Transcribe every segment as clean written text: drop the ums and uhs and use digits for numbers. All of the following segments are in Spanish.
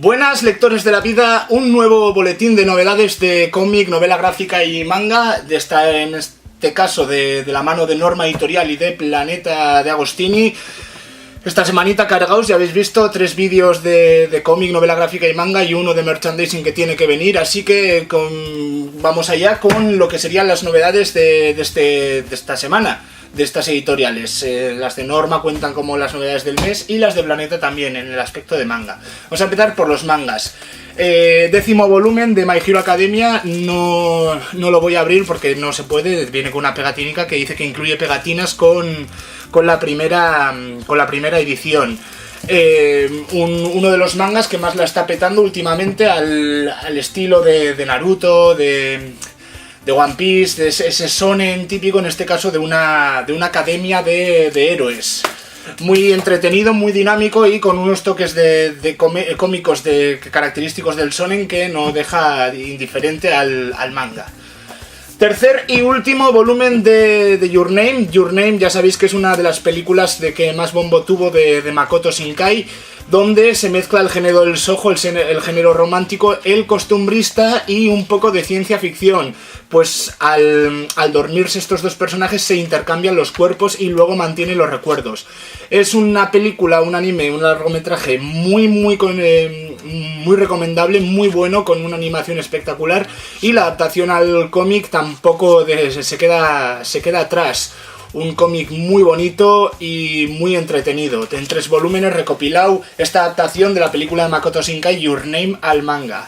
Buenas lectores de la vida, un nuevo boletín de novedades de cómic, novela gráfica y manga, en este caso de la mano de Norma Editorial y de Planeta de Agostini. Esta semanita cargaos, ya habéis visto 3 vídeos de cómic, novela gráfica y manga y uno de merchandising que tiene que venir, así que vamos allá con lo que serían las novedades de esta semana, de estas editoriales. Las de Norma cuentan como las novedades del mes y las de Planeta también en el aspecto de manga. Vamos a empezar por los mangas. 10º volumen de My Hero Academia, no lo voy a abrir porque no se puede, viene con una pegatínica que dice que incluye pegatinas con la primera edición. Uno de los mangas que más la está petando últimamente al estilo de Naruto, de One Piece, de ese shonen típico, en este caso de una academia de héroes. Muy entretenido, muy dinámico y con unos toques cómicos característicos del shonen que no deja indiferente al manga. Tercer y último volumen de Your Name. Your Name, ya sabéis que es una de las películas que más bombo tuvo de Makoto Shinkai, donde se mezcla el género del shoujo, el género romántico, el costumbrista y un poco de ciencia ficción. Pues al dormirse estos dos personajes se intercambian los cuerpos y luego mantienen los recuerdos. Es una película, un anime, un largometraje muy recomendable, muy bueno, con una animación espectacular, y la adaptación al cómic tampoco se queda atrás. Un cómic muy bonito y muy entretenido. En 3 volúmenes recopilado esta adaptación de la película de Makoto Shinkai, Your Name, al manga.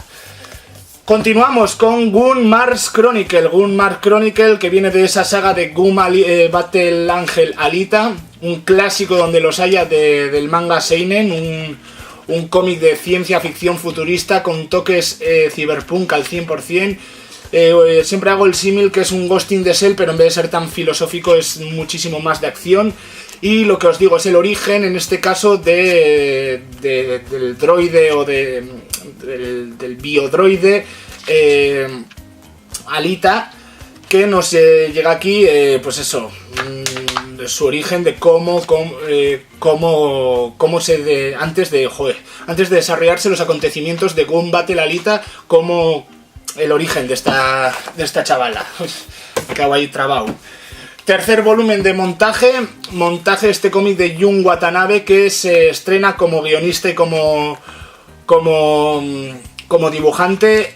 Continuamos con Gun Mars Chronicle. Gun Mars Chronicle, que viene de esa saga de Gun Battle Angel Alita, un clásico donde los haya del manga seinen, un cómic de ciencia ficción futurista con toques cyberpunk al 100%. Siempre hago el símil que es un Ghost in the Shell, pero en vez de ser tan filosófico es muchísimo más de acción. Y lo que os digo es el origen, en este caso, del droide o del biodroide Alita, que nos llega aquí, pues eso, su origen de antes de desarrollarse los acontecimientos de Gun Battle Alita, como el origen de esta chavala. Que hago ahí trabado. Tercer volumen de montaje, este cómic de Jun Watanabe, que se estrena como guionista y como dibujante.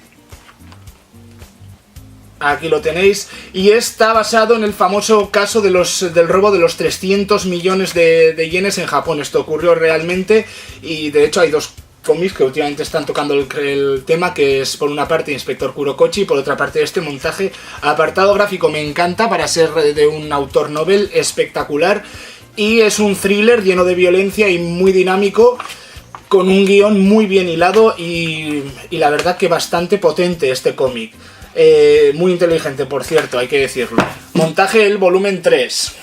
Aquí lo tenéis, y está basado en el famoso caso del robo de los 300 millones de yenes en Japón. Esto ocurrió realmente, y de hecho hay 2 cómics que últimamente están tocando el tema, que es por una parte Inspector Kurokochi y por otra parte este montaje. Apartado gráfico me encanta para ser de un autor novel, espectacular, y es un thriller lleno de violencia y muy dinámico, con un guión muy bien hilado y la verdad que bastante potente este cómic. Muy inteligente, por cierto, hay que decirlo. Montaje el volumen 3.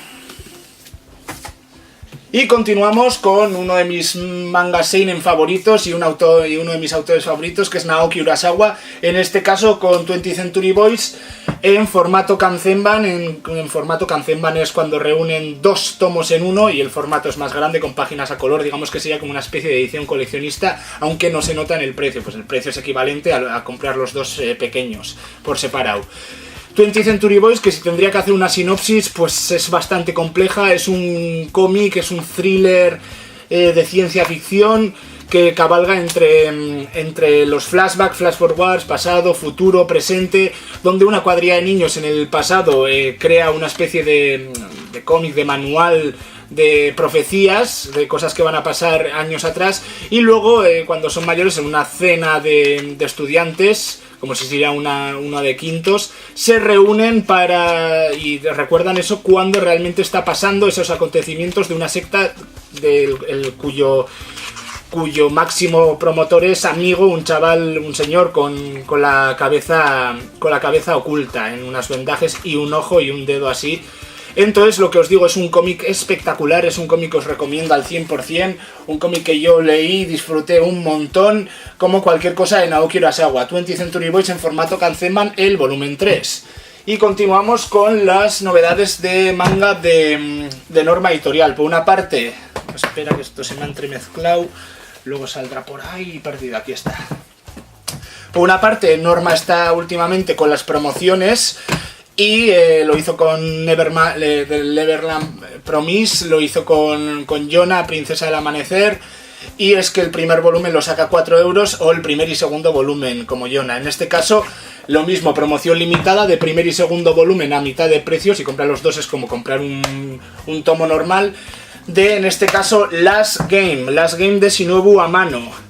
Y continuamos con uno de mis mangas seinen favoritos y uno de mis autores favoritos, que es Naoki Urasawa, en este caso con 20th Century Boys en formato Kanzenban. En formato Kanzenban es cuando reúnen 2 tomos en uno, y el formato es más grande, con páginas a color. Digamos que sería como una especie de edición coleccionista, aunque no se nota en el precio, pues el precio es equivalente a comprar los 2 pequeños por separado. 20th Century Boys, que si tendría que hacer una sinopsis, pues es bastante compleja. Es un cómic, es un thriller de ciencia ficción que cabalga entre los flashbacks, flash forwards, pasado, futuro, presente, donde una cuadrilla de niños en el pasado crea una especie de cómic, de manual de profecías, de cosas que van a pasar años atrás, y luego cuando son mayores, en una cena de estudiantes, como si sería una de quintos, se reúnen y recuerdan eso cuando realmente está pasando esos acontecimientos de una secta cuyo máximo promotor es amigo, un señor con la cabeza oculta en unas vendajes y un ojo y un dedo así. Entonces, lo que os digo, es un cómic espectacular, es un cómic que os recomiendo al 100%, un cómic que yo leí, disfruté un montón, como cualquier cosa de Naoki Urasawa. 20th Century Boys en formato Kanzenban, el volumen 3. Y continuamos con las novedades de manga de Norma Editorial. Por una parte, espera que esto se me ha entremezclado, luego saldrá por ahí perdida, aquí está. Por una parte, Norma está últimamente con las promociones y lo hizo con Neverland Promise, lo hizo con Yona, Princesa del Amanecer, y es que el primer volumen lo saca a 4 euros o el primer y segundo volumen como Yona. En este caso, lo mismo, promoción limitada de primer y segundo volumen a mitad de precio. Si compras los dos es como comprar un tomo normal de, en este caso, Last Game de Shinobu Amano.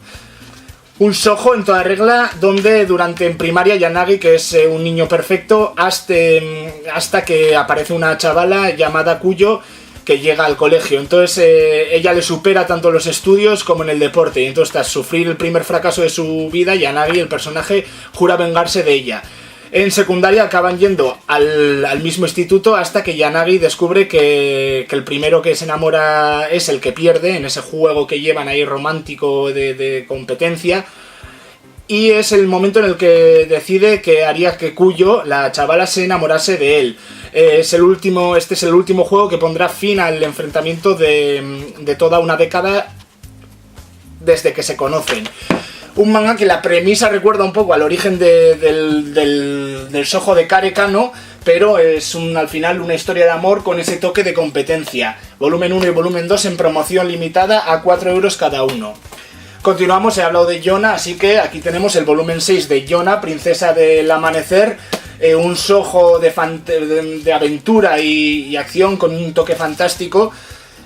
Un shoujo en toda regla donde en primaria Yanagi, que es un niño perfecto, hasta que aparece una chavala llamada Kuyo que llega al colegio. Entonces ella le supera tanto en los estudios como en el deporte. Y entonces, tras sufrir el primer fracaso de su vida, Yanagi, el personaje, jura vengarse de ella. En secundaria acaban yendo al mismo instituto hasta que Yanagi descubre que el primero que se enamora es el que pierde en ese juego que llevan ahí romántico de competencia. Y es el momento en el que decide que haría que Kuyo, la chavala, se enamorase de él. Este es el último juego que pondrá fin al enfrentamiento de toda una década desde que se conocen. Un manga que la premisa recuerda un poco al origen del shoujo de Kareka, ¿no? Pero es al final una historia de amor con ese toque de competencia. Volumen 1 y volumen 2 en promoción limitada a 4 euros cada uno. Continuamos, he hablado de Yona, así que aquí tenemos el volumen 6 de Yona, Princesa del Amanecer. Un shoujo de aventura y acción con un toque fantástico.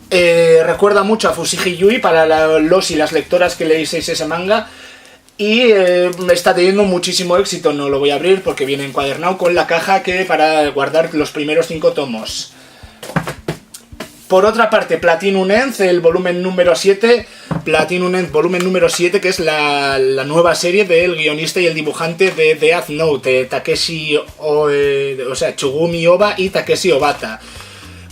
Recuerda mucho a Fusigi Yui para los y las lectoras que leíseis ese manga. Y está teniendo muchísimo éxito. No lo voy a abrir porque viene encuadernado con la caja para guardar los primeros 5 tomos. Por otra parte, Platinum End, el volumen número 7. Platinum End, volumen número 7, que es la nueva serie del guionista y el dibujante de Death Note, Tsugumi Oba y Takeshi Obata.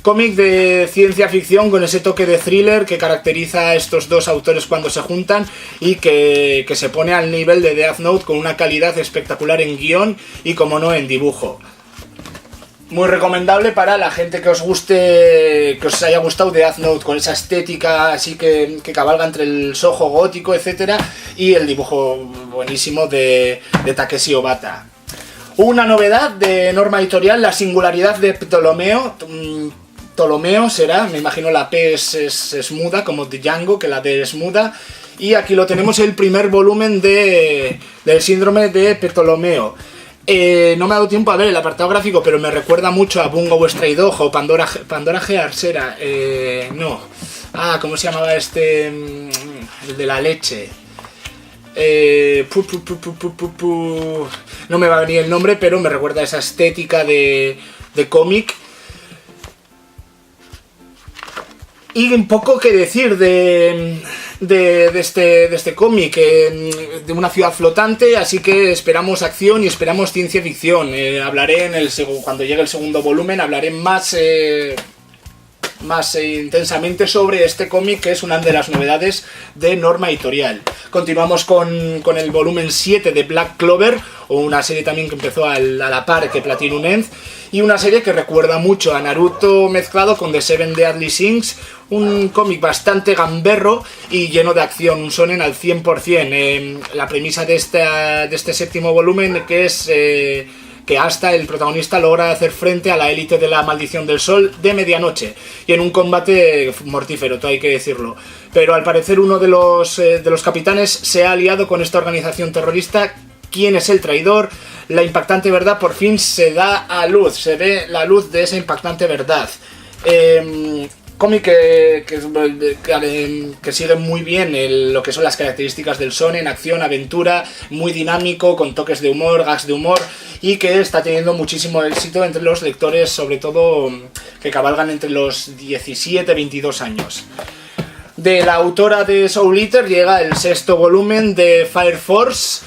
Cómic de ciencia ficción con ese toque de thriller que caracteriza a estos dos autores cuando se juntan y que se pone al nivel de Death Note con una calidad espectacular en guión y, como no, en dibujo. Muy recomendable para la gente que os haya gustado Death Note, con esa estética así que cabalga entre el shoujo gótico, etcétera, y el dibujo buenísimo de Takeshi Obata. Una novedad de Norma Editorial, la singularidad de Ptolomeo. Ptolomeo será, me imagino la P es muda, como Django, que la D es muda. Y aquí lo tenemos, el primer volumen del síndrome de Ptolomeo. No me ha dado tiempo a ver el apartado gráfico, pero me recuerda mucho a Bungo Stray Dog o Pandora Hearts era. No. ¿Cómo se llamaba este? El de la leche. No me va a venir el nombre, pero me recuerda a esa estética de cómic. Y un poco que decir de este cómic, de una ciudad flotante, así que esperamos acción y esperamos ciencia ficción. Hablaré cuando llegue el segundo volumen, hablaré más intensamente sobre este cómic, que es una de las novedades de Norma Editorial. Continuamos con el volumen 7 de Black Clover, o una serie también que empezó a la par que Platinum End, y una serie que recuerda mucho a Naruto mezclado con The Seven Deadly Sins, un cómic bastante gamberro y lleno de acción, un shonen al 100%. La premisa de este séptimo volumen, que es que hasta el protagonista logra hacer frente a la élite de la maldición del sol de medianoche, y en un combate mortífero, todo hay que decirlo. Pero al parecer uno de los capitanes se ha aliado con esta organización terrorista. ¿Quién es el traidor? La impactante verdad por fin se da a luz, se ve la luz de esa impactante verdad. Cómic que sigue muy bien lo que son las características del shonen, acción, aventura, muy dinámico, con toques de humor, gags de humor, y que está teniendo muchísimo éxito entre los lectores, sobre todo que cabalgan entre los 17 y 22 años. De la autora de Soul Eater llega el sexto volumen de Fire Force,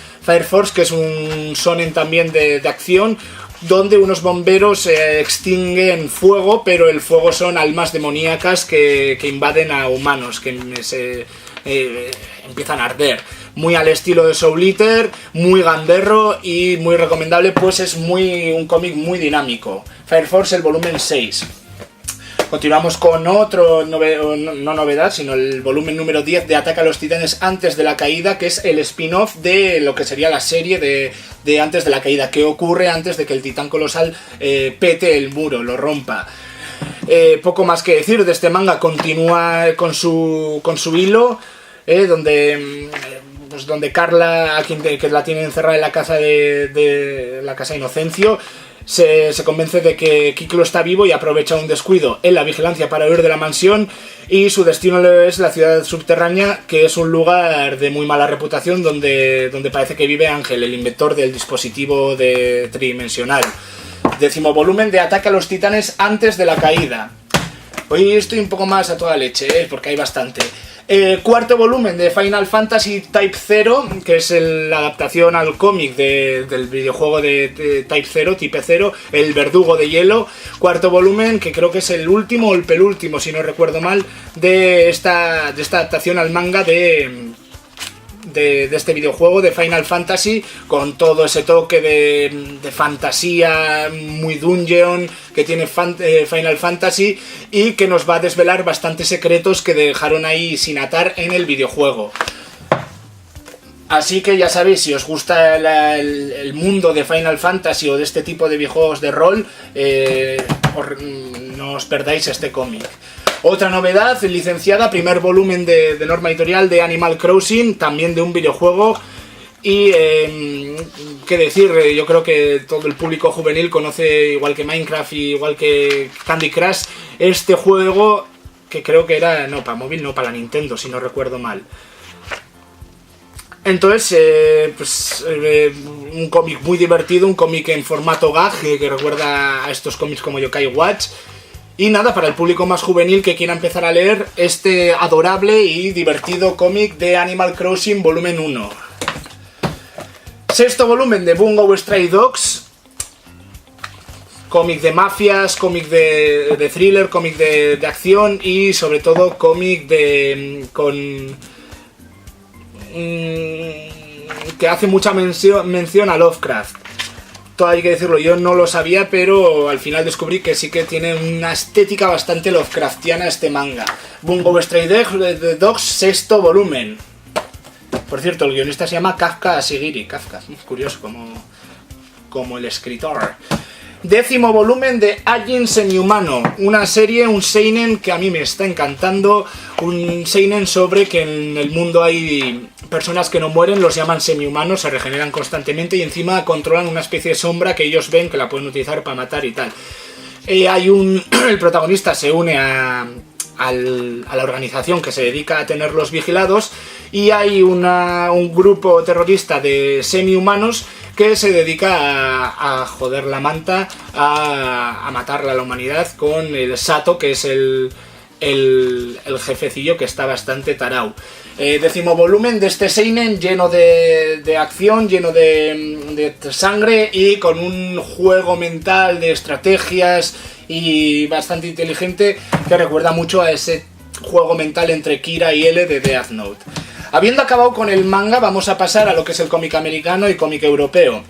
que es un shonen también de acción, donde unos bomberos extinguen fuego, pero el fuego son almas demoníacas que invaden a humanos, que empiezan a arder. Muy al estilo de Soul Eater, muy gamberro y muy recomendable, pues es un cómic muy dinámico. Fire Force, el volumen 6. Continuamos con otro, no novedad, sino el volumen número 10 de Ataque a los Titanes antes de la caída, que es el spin-off de lo que sería la serie de antes de la caída, que ocurre antes de que el titán colosal pete el muro, lo rompa. Poco más que decir de este manga, continúa con su hilo, donde Carla, que la tiene encerrada en la casa de la casa Inocencio, se convence de que Kiklo está vivo y aprovecha un descuido en la vigilancia para huir de la mansión, y su destino es la ciudad subterránea, que es un lugar de muy mala reputación donde parece que vive Ángel, el inventor del dispositivo tridimensional. 10º volumen de Ataque a los Titanes antes de la caída. Hoy estoy un poco más a toda leche, porque hay bastante. 4º volumen de Final Fantasy Type 0, que es la adaptación al cómic del videojuego de Type 0, Type 0, El Verdugo de Hielo. 4º volumen, que creo que es el último o el penúltimo, si no recuerdo mal, de esta adaptación al manga de este videojuego de Final Fantasy, con todo ese toque de fantasía muy dungeon que tiene Final Fantasy, y que nos va a desvelar bastantes secretos que dejaron ahí sin atar en el videojuego. Así que ya sabéis, si os gusta el mundo de Final Fantasy o de este tipo de videojuegos de rol, no os perdáis este cómic. Otra novedad, licenciada, primer volumen de Norma Editorial de Animal Crossing, también de un videojuego. Y qué decir, yo creo que todo el público juvenil conoce, igual que Minecraft y igual que Candy Crush, este juego, que creo que era, no para móvil, no para la Nintendo, si no recuerdo mal. Entonces, un cómic muy divertido, un cómic en formato gag, que recuerda a estos cómics como Yokai Watch. Y nada, para el público más juvenil que quiera empezar a leer este adorable y divertido cómic de Animal Crossing volumen 1. 6º volumen de Bungo Stray Dogs. Cómic de mafias, cómic de thriller, cómic de acción y sobre todo cómic que hace mucha mención a Lovecraft. Hay que decirlo, yo no lo sabía, pero al final descubrí que sí que tiene una estética bastante Lovecraftiana este manga. Bungo Stray Dogs, 6º volumen. Por cierto, el guionista se llama Kafka Ashigiri. Kafka, curioso como el escritor. 10º volumen de Ajin Semihumano, una serie, un seinen que a mí me está encantando, un seinen sobre que en el mundo hay personas que no mueren, los llaman semihumanos, se regeneran constantemente y encima controlan una especie de sombra que ellos ven que la pueden utilizar para matar y tal. El protagonista se une a la organización que se dedica a tenerlos vigilados, y hay un grupo terrorista de semihumanos que se dedica a joder la manta, a matarla a la humanidad con el Sato, que es el jefecillo, que está bastante tarao. 10º volumen de este seinen lleno de acción, lleno de sangre y con un juego mental de estrategias y bastante inteligente, que recuerda mucho a ese juego mental entre Kira y L de Death Note. Habiendo acabado con el manga, vamos a pasar a lo que es el cómic americano y cómic europeo.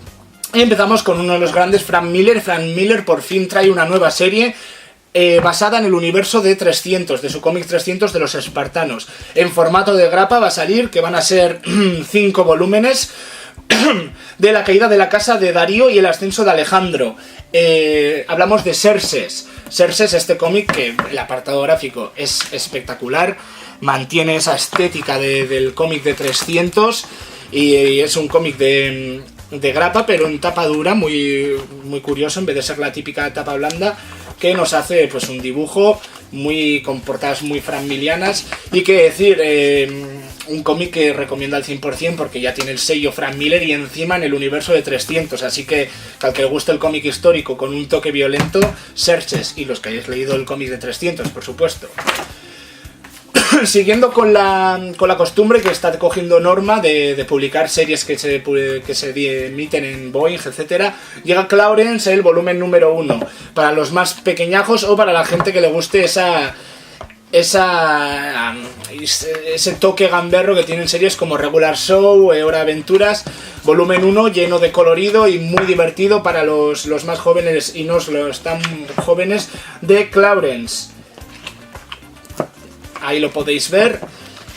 Y empezamos con uno de los grandes, Frank Miller. Frank Miller por fin trae una nueva serie basada en el universo de 300, de su cómic 300 de los espartanos. En formato de grapa va a salir, que van a ser 5 volúmenes, de la caída de la casa de Darío y el ascenso de Alejandro. Hablamos de Xerxes. Xerxes, este cómic que el apartado gráfico es espectacular, mantiene esa estética del cómic de 300 y es un cómic de grapa, pero en tapa dura, muy, muy curioso, en vez de ser la típica tapa blanda, que nos hace pues un dibujo con portadas muy franmilianas. Y que decir, un cómic que recomiendo al 100% porque ya tiene el sello Frank Miller y encima en el universo de 300, así que al que le guste el cómic histórico con un toque violento, Xerxes, y los que hayáis leído el cómic de 300, por supuesto. Siguiendo con la costumbre que está cogiendo Norma de publicar series que se emiten en Boeing, etc., llega Clarence, el volumen número 1, para los más pequeñajos o para la gente que le guste ese toque gamberro que tienen series como Regular Show, Hora de Aventuras. Volumen 1 lleno de colorido y muy divertido para los más jóvenes y no los tan jóvenes de Clarence. ahí lo podéis ver.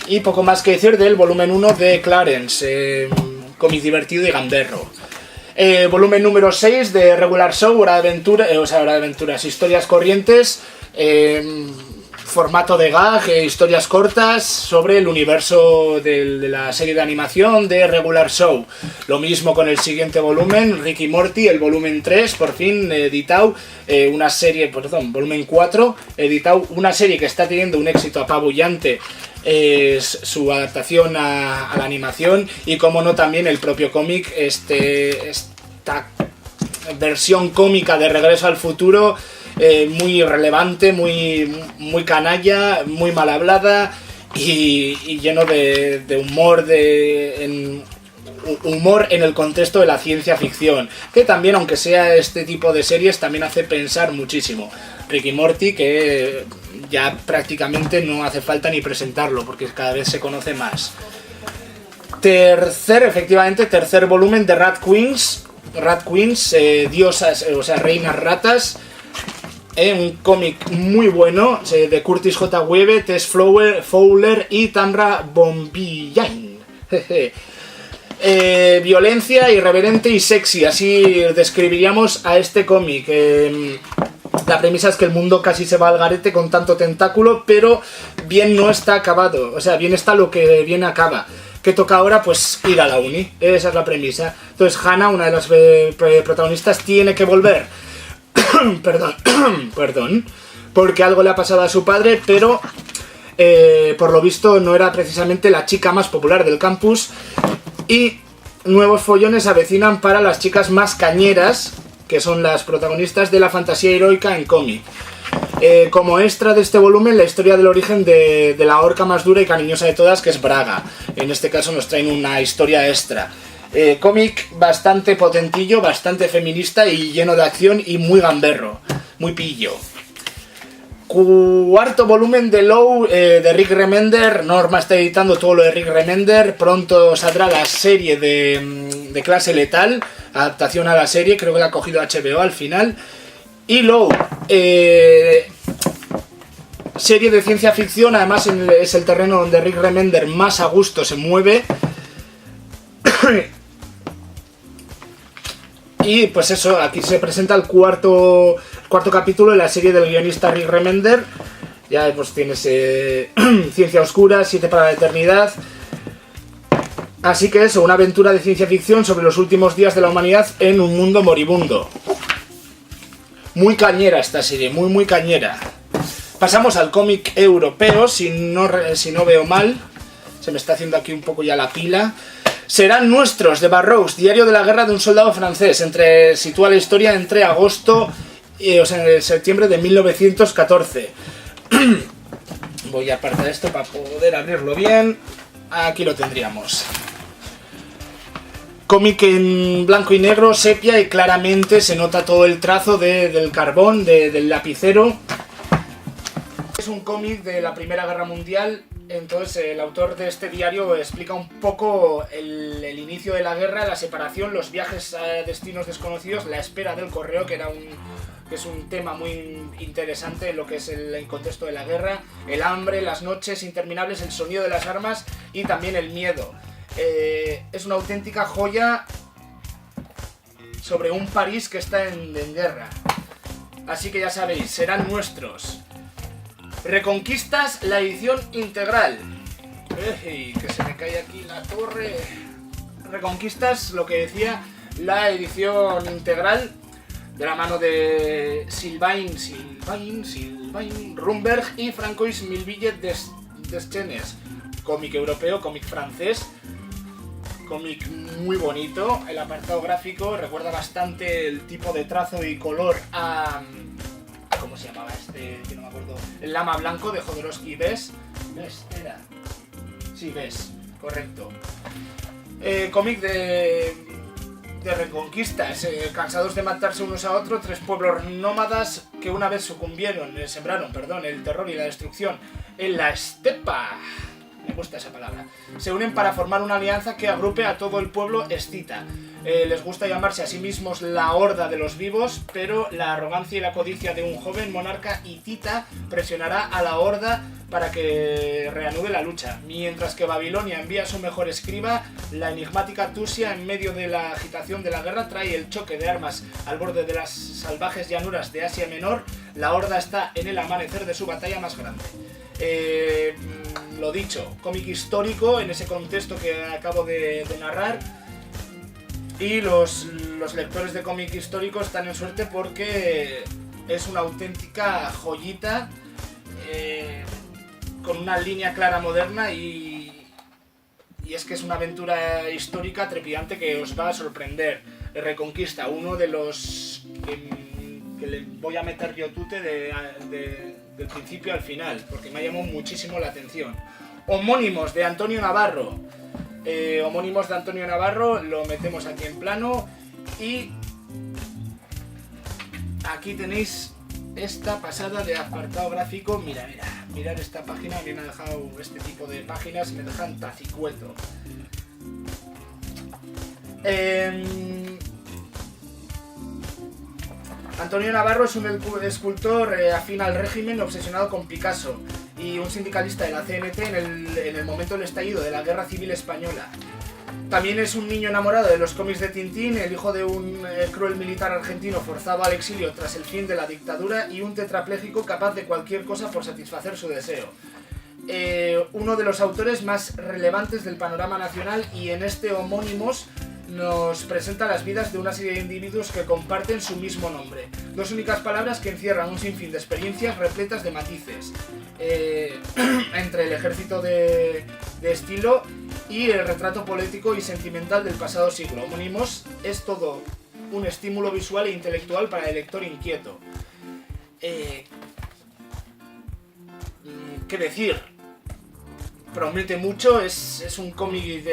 Y poco más que decir del volumen 1 de Clarence, cómic divertido y gamberro. Volumen número 6 de Regular Show, Hora de Aventuras, historias corrientes, formato de gag, historias cortas sobre el universo de la serie de animación de Regular Show. Lo mismo con el siguiente volumen, Rick y Morty, el volumen 3, por fin editado, volumen 4, editado, una serie que está teniendo un éxito apabullante. Es su adaptación a la animación y como no también el propio cómic, esta versión cómica de Regreso al Futuro, muy relevante, muy canalla, muy mal hablada y lleno de humor, humor en el contexto de la ciencia ficción, que también, aunque sea este tipo de series, también hace pensar muchísimo. Rick y Morty, que ya prácticamente no hace falta ni presentarlo, porque cada vez se conoce más. Tercer volumen de Rat Queens, diosas, reinas ratas. Un cómic muy bueno, de Curtis J. Webe, Tess Fowler y Tamra Bonvillain. Violencia, irreverente y sexy, así describiríamos a este cómic. La premisa es que el mundo casi se va al garete con tanto tentáculo, pero bien no está acabado. O sea, bien está lo que bien acaba. ¿Qué toca ahora? Pues ir a la uni. Esa es la premisa. Entonces Hannah, una de las protagonistas, tiene que volver. Perdón. Porque algo le ha pasado a su padre, pero por lo visto no era precisamente la chica más popular del campus. Y nuevos follones se avecinan para las chicas más cañeras, que son las protagonistas de la fantasía heroica en cómic. Como extra de este volumen, la historia del origen de la orca más dura y cariñosa de todas, que es Braga. En este caso nos traen una historia extra. Cómic bastante potentillo, bastante feminista y lleno de acción y muy gamberro, muy pillo. Cuarto volumen de Low, de Rick Remender. Norma está editando todo lo de Rick Remender. Pronto saldrá la serie de Clase Letal, adaptación a la serie, creo que la ha cogido HBO al final. Y Low, serie de ciencia ficción, además es el terreno donde Rick Remender más a gusto se mueve. Y pues eso, aquí se presenta el cuarto capítulo de la serie del guionista Rick Remender. Ya pues tienes Ciencia Oscura, 7 para la Eternidad. Así que eso, una aventura de ciencia ficción sobre los últimos días de la humanidad en un mundo moribundo. Muy cañera esta serie, muy cañera. Pasamos al cómic europeo, si no veo mal. Se me está haciendo aquí un poco ya la pila. Serán nuestros, de Barrows, diario de la guerra de un soldado francés. Sitúa la historia entre agosto y septiembre de 1914. Voy a apartar esto para poder abrirlo bien. Aquí lo tendríamos. Cómic en blanco y negro, sepia, y claramente se nota todo el trazo del carbón, del lapicero. Es un cómic de la Primera Guerra Mundial. Entonces el autor de este diario explica un poco el inicio de la guerra, la separación, los viajes a destinos desconocidos, la espera del correo, que es un tema muy interesante en lo que es el contexto de la guerra, el hambre, las noches interminables, el sonido de las armas y también el miedo. Es una auténtica joya sobre un París que está en guerra. Así que ya sabéis, serán nuestros. Reconquistas, la edición integral. Que se me cae aquí la torre. Reconquistas, lo que decía, la edición integral, de la mano de Sylvain Rumberg y Francois Milvillet Deschenes. Cómic europeo, cómic francés. Cómic muy bonito. El apartado gráfico recuerda bastante el tipo de trazo y color a... ¿Cómo se llamaba este? Que no me acuerdo. El Lama Blanco de Jodorowsky. ¿Ves? Era. Sí, ves. Correcto. Cómic de reconquistas. Cansados de matarse unos a otros, 3 pueblos nómadas que una vez sembraron el terror y la destrucción en la estepa. gusta esa palabra. Se unen para formar una alianza que agrupe a todo el pueblo escita. Les gusta llamarse a sí mismos la Horda de los Vivos, pero la arrogancia y la codicia de un joven monarca hitita presionará a la Horda para que reanude la lucha, mientras que Babilonia envía a su mejor escriba, la enigmática Tusia, en medio de la agitación de la guerra, trae el choque de armas al borde de las salvajes llanuras de Asia Menor. La Horda está en el amanecer de su batalla más grande. Lo dicho, cómic histórico en ese contexto que acabo de narrar. Y los lectores de cómic histórico están en suerte porque es una auténtica joyita, con una línea clara moderna y es que es una aventura histórica trepidante que os va a sorprender. Reconquista, uno de los que le voy a meter yo tute del principio al final, porque me ha llamado muchísimo la atención. Homónimos de Antonio Navarro. Homónimos de Antonio Navarro, lo metemos aquí en plano y aquí tenéis esta pasada de apartado gráfico. Mirad esta página, a mí me ha dejado este tipo de páginas, me dejan tacicueto. Antonio Navarro es un escultor afín al régimen, obsesionado con Picasso, y un sindicalista de la CNT en el momento del estallido de la Guerra Civil Española. También es un niño enamorado de los cómics de Tintín, el hijo de un cruel militar argentino forzado al exilio tras el fin de la dictadura y un tetrapléjico capaz de cualquier cosa por satisfacer su deseo. Uno de los autores más relevantes del panorama nacional, y en este Homónimos nos presenta las vidas de una serie de individuos que comparten su mismo nombre. Dos únicas palabras que encierran un sinfín de experiencias repletas de matices. Entre el ejército de estilo y el retrato político y sentimental del pasado siglo. Homónimos es todo un estímulo visual e intelectual para el lector inquieto. ¿Qué decir? Promete mucho, es un cómic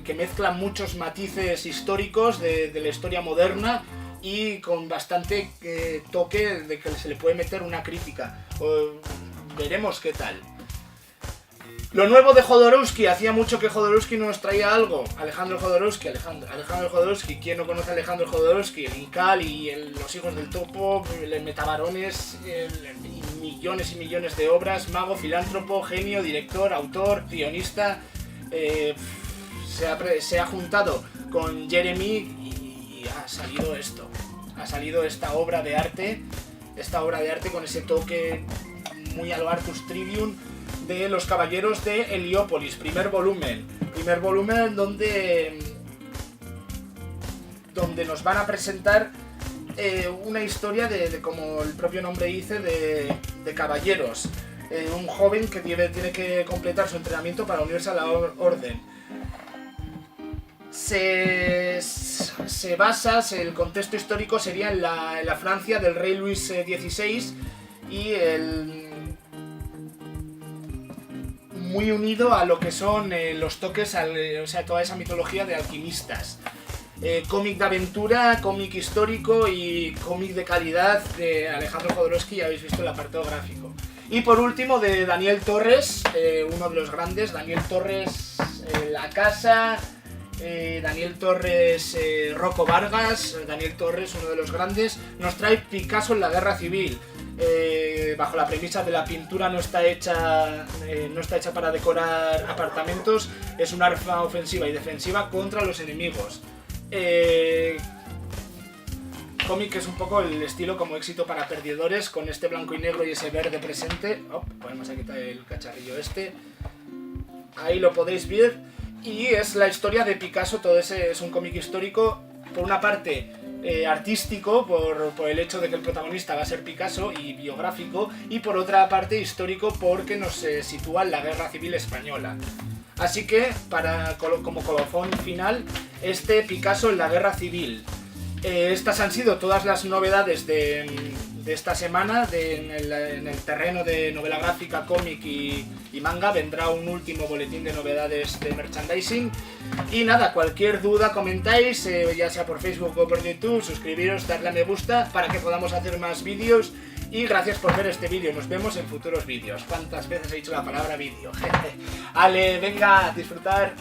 que mezcla muchos matices históricos de la historia moderna y con bastante toque de que se le puede meter una crítica. Veremos qué tal. Lo nuevo de Jodorowsky, hacía mucho que Jodorowsky nos traía algo. Alejandro Jodorowsky, ¿quién no conoce a Alejandro Jodorowsky? El Incal y Los Hijos del Topo, el Metabarones, millones y millones de obras, mago, filántropo, genio, director, autor, guionista. Se ha juntado con Jeremy y ha salido esto. Ha salido esta obra de arte con ese toque muy a lo Artus Tribune de Los Caballeros de Heliópolis, primer volumen donde nos van a presentar una historia de como el propio nombre dice, de caballeros, un joven que tiene que completar su entrenamiento para unirse a la orden. El contexto histórico sería en la Francia del rey Luis XVI y muy unido a lo que son los toques, toda esa mitología de alquimistas. Cómic de aventura, cómic histórico y cómic de calidad de Alejandro Jodorowsky, ya habéis visto el apartado gráfico. Y por último de Daniel Torres, uno de los grandes, Daniel Torres, La Casa, Daniel Torres, Rocco Vargas, Daniel Torres, uno de los grandes, nos trae Picasso en la Guerra Civil. Bajo la premisa de la pintura no está hecha para decorar apartamentos, es un arma ofensiva y defensiva contra los enemigos. Cómic que es un poco el estilo como Éxito para Perdedores, con este blanco y negro y ese verde presente. Podemos quitar el cacharrillo este, ahí lo podéis ver, y es la historia de Picasso. Todo ese es un cómic histórico, por una parte artístico por el hecho de que el protagonista va a ser Picasso, y biográfico, y por otra parte histórico porque nos sitúa en la Guerra Civil Española. Así que, como colofón final, Picasso en la Guerra Civil. Estas han sido todas las novedades de esta semana en el terreno de novela gráfica, cómic y manga. Vendrá un último boletín de novedades de merchandising. Y nada, cualquier duda comentáis, ya sea por Facebook o por YouTube, suscribiros, darle a me gusta para que podamos hacer más vídeos Y gracias por ver este vídeo, nos vemos en futuros vídeos. ¿Cuántas veces he dicho la palabra vídeo? Ale, venga, a disfrutar.